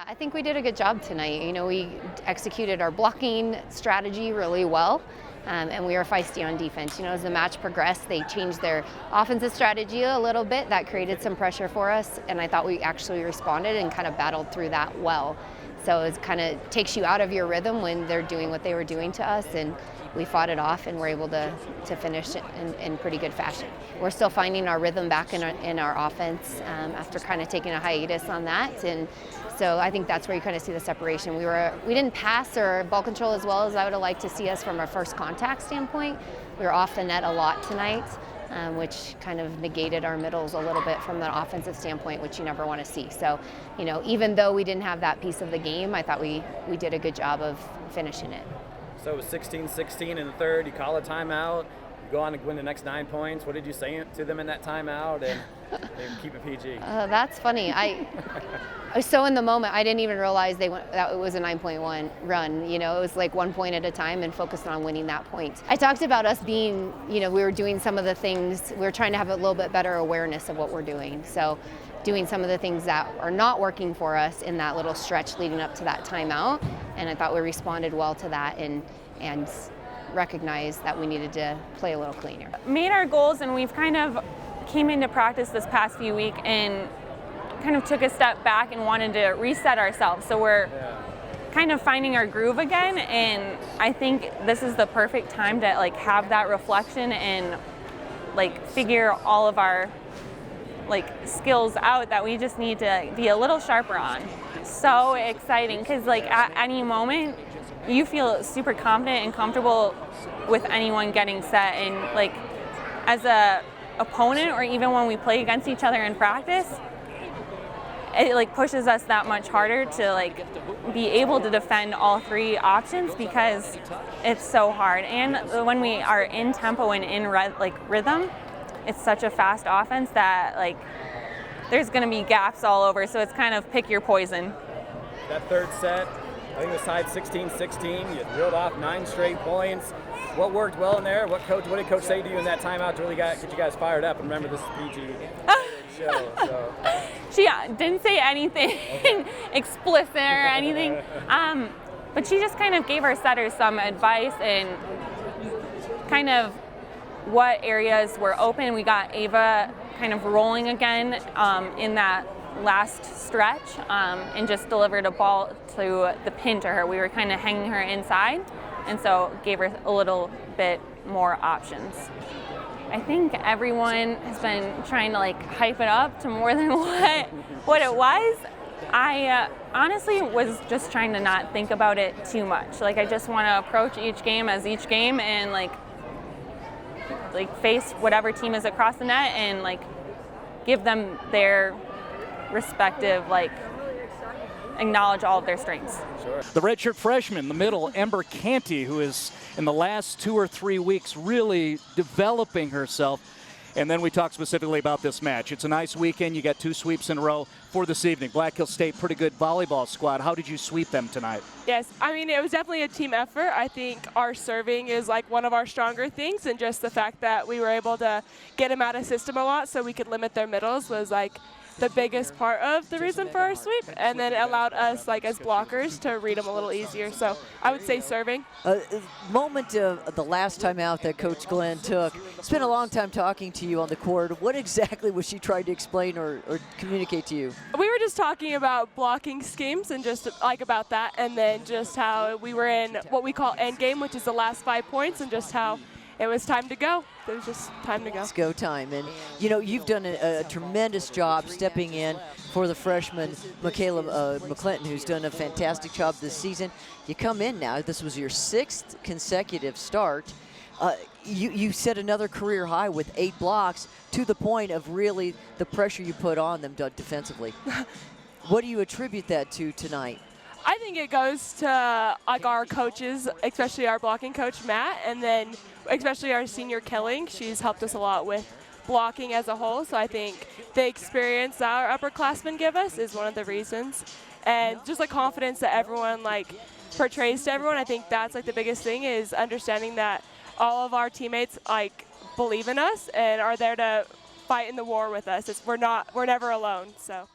Yeah, I think we did a good job tonight. We executed our blocking strategy really well, and we were feisty on defense. As the match progressed, they changed their offensive strategy a little bit. That created some pressure for us, and I thought we actually responded and kind of battled through that well. So it kind of takes you out of your rhythm when they're doing what they were doing to us, and we fought it off and were able to finish it in pretty good fashion. We're still finding our rhythm back in our offense after kind of taking a hiatus on that, and so I think that's where you kind of see the separation. We didn't pass or ball control as well as I would have liked to see us from a first contact standpoint. We were off the net a lot tonight, which kind of negated our middles a little bit from the offensive standpoint, which you never want to see. So, even though we didn't have that piece of the game, I thought we did a good job of finishing it. So it was 16-16 in the third. You call a timeout. You go on to win the next 9 points. What did you say to them in that timeout? And keep it PG. That's funny. I was so in the moment, I didn't even realize that it was a 9-point run. It was like 1 point at a time and focused on winning that point. I talked about us being, we were doing some of the things, we were trying to have a little bit better awareness of what we're doing. So doing some of the things that are not working for us in that little stretch leading up to that timeout. And I thought we responded well to that and recognized that we needed to play a little cleaner. Made our goals, and we've kind of came into practice this past few weeks and kind of took a step back and wanted to reset ourselves. So we're kind of finding our groove again, and I think this is the perfect time to have that reflection and figure all of our skills out that we just need to be a little sharper on. So exciting, because at any moment you feel super confident and comfortable with anyone getting set, and as a opponent, or even when we play against each other in practice, it pushes us that much harder to be able to defend all 3 options, because it's so hard. And when we are in tempo and in rhythm, it's such a fast offense that there's going to be gaps all over. So it's kind of pick your poison. That third set, I think it was tied 16-16. You reeled off 9 straight points. What worked well in there? What did Coach say to you in that timeout to really get you guys fired up? And remember, this is PG show. So. She didn't say anything explicit or anything, but she just kind of gave our setters some advice and kind of what areas were open. We got Ava kind of rolling again in that last stretch, and just delivered a ball to the pin to her. We were kind of hanging her inside, and so gave her a little bit more options. I think everyone has been trying to hype it up to more than what it was. I honestly was just trying to not think about it too much. I just want to approach each game as each game, and face whatever team is across the net and give them their respective acknowledge all of their strengths. Sure. The redshirt freshman, the middle, Ember Canty, who is in the last 2 or 3 weeks really developing herself. And then we talk specifically about this match. It's a nice weekend. You got 2 sweeps in a row for this evening. Black Hill State, pretty good volleyball squad. How did you sweep them tonight? Yes, it was definitely a team effort. I think our serving is one of our stronger things, and just the fact that we were able to get them out of system a lot so we could limit their middles was the biggest part of the reason for our sweep, and then it allowed us as blockers to read them a little easier. So I would say serving. Moment of the last time out that Coach Glenn took. Spent a long time talking to you on the court. What exactly was she trying to explain or communicate to you? We were just talking about blocking schemes and just about that, and then just how we were in what we call end game, which is the last 5 points, and just how it was time to go. It was just time to go. It's go time. And, you've done a tremendous job stepping in for the freshman, Michaela McClinton, who's done a fantastic job this season. You come in now. This was your 6th consecutive start. You set another career high with 8 blocks, to the point of really the pressure you put on them defensively. What do you attribute that to tonight? I think it goes to our coaches, especially our blocking coach Matt, and then especially our senior Kelling. She's helped us a lot with blocking as a whole. So I think the experience our upperclassmen give us is one of the reasons, and just confidence that everyone portrays to everyone. I think that's the biggest thing, is understanding that all of our teammates believe in us and are there to fight in the war with us. We're never alone. So.